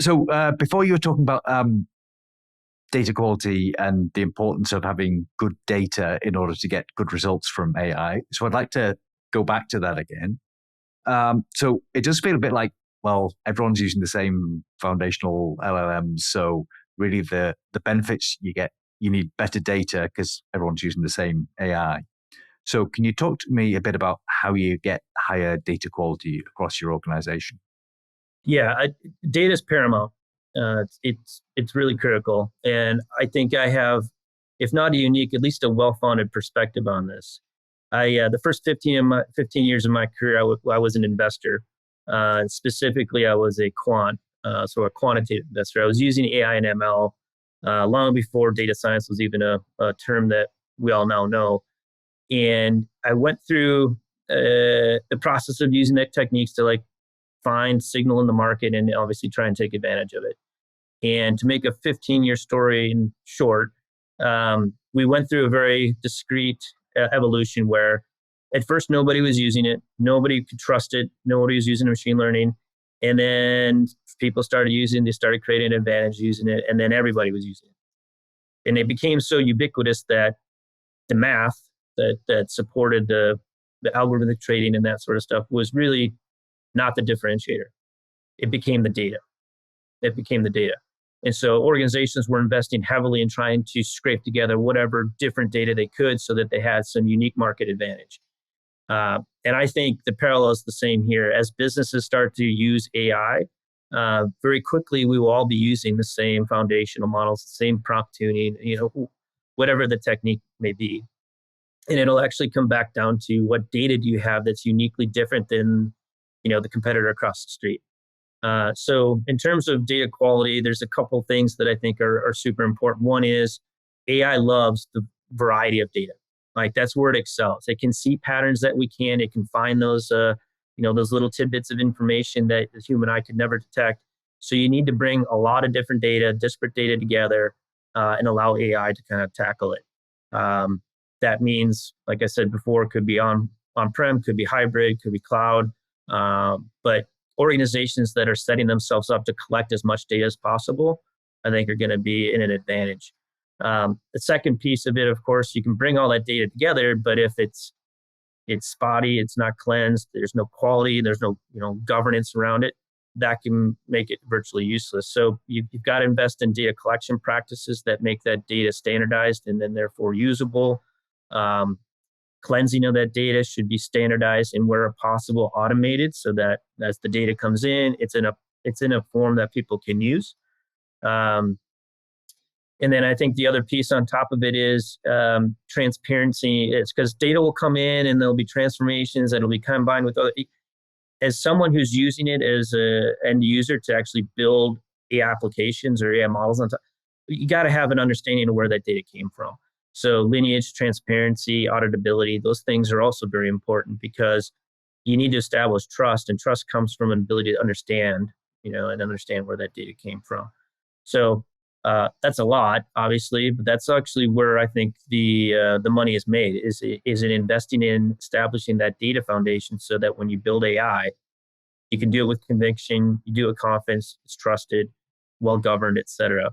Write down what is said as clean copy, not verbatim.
So before you were talking about data quality and the importance of having good data in order to get good results from AI. So I'd like to go back to that again. So it does feel a bit like, well, everyone's using the same foundational LLMs. So really the benefits you get, you need better data because everyone's using the same AI. So can you talk to me a bit about how you get higher data quality across your organization? Yeah, data is paramount. It's really critical, and I think I have, if not a unique, at least a well-founded perspective on this. The first 15 years of my career, I was an investor. Specifically, I was a so a quantitative investor. I was using AI and ML long before data science was even a term that we all now know. And I went through the process of using that techniques to find signal in the market and obviously try and take advantage of it. And to make a 15-year story in short, we went through a very discrete evolution where at first nobody was using it, nobody could trust it, nobody was using machine learning. And then people started using, they started creating an advantage using it, and then everybody was using it. And it became so ubiquitous that the math that supported the algorithmic trading and that sort of stuff was really not the differentiator. It became the data. And so organizations were investing heavily in trying to scrape together whatever different data they could so that they had some unique market advantage. And I think the parallel is the same here. As businesses start to use AI, very quickly we will all be using the same foundational models, the same prompt tuning, whatever the technique may be. And it'll actually come back down to what data do you have that's uniquely different than the competitor across the street. So in terms of data quality, there's a couple things that I think are super important. One is AI loves the variety of data. That's where it excels. It can see patterns that we can. It can find those little tidbits of information that the human eye could never detect. So you need to bring a lot of different data, disparate data together, and allow AI to kind of tackle it. That means, like I said before, it could be on-prem, could be hybrid, could be cloud. But organizations that are setting themselves up to collect as much data as possible, I think are going to be in an advantage. The second piece of it, of course, you can bring all that data together, but if it's spotty, it's not cleansed, there's no quality, there's no governance around it, that can make it virtually useless. So you've got to invest in data collection practices that make that data standardized and then therefore usable. Cleansing of that data should be standardized and where possible automated so that as the data comes in, it's in a form that people can use. And then I think the other piece on top of it is transparency. It's because data will come in and there'll be transformations that'll be combined with other. As someone who's using it as an end user to actually build AI applications or AI models on top, you got to have an understanding of where that data came from. So lineage, transparency, auditability, those things are also very important because you need to establish trust, and trust comes from an ability to understand, and understand where that data came from. So that's a lot, obviously, but that's actually where I think the money is made, is in investing in establishing that data foundation so that when you build AI, you can do it with conviction, you do it with confidence, it's trusted, well-governed, et cetera.